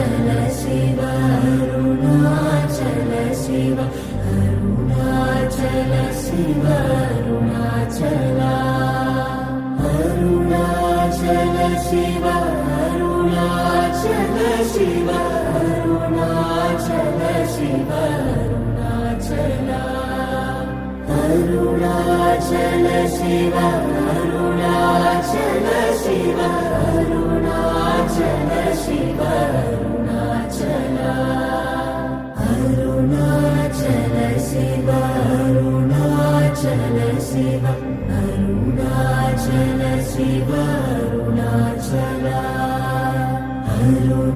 Shiv Arunachal Shiv Arunachal Shiv Arunachal Arunachal Shiv Arunachal Shiv Arunachal Shiv Arunachal Arunachal Shiv Arunachal Shiv Arunachal Shiv Arunachal Arunachal Shiv Arunachal Shiv Arunachal Shiv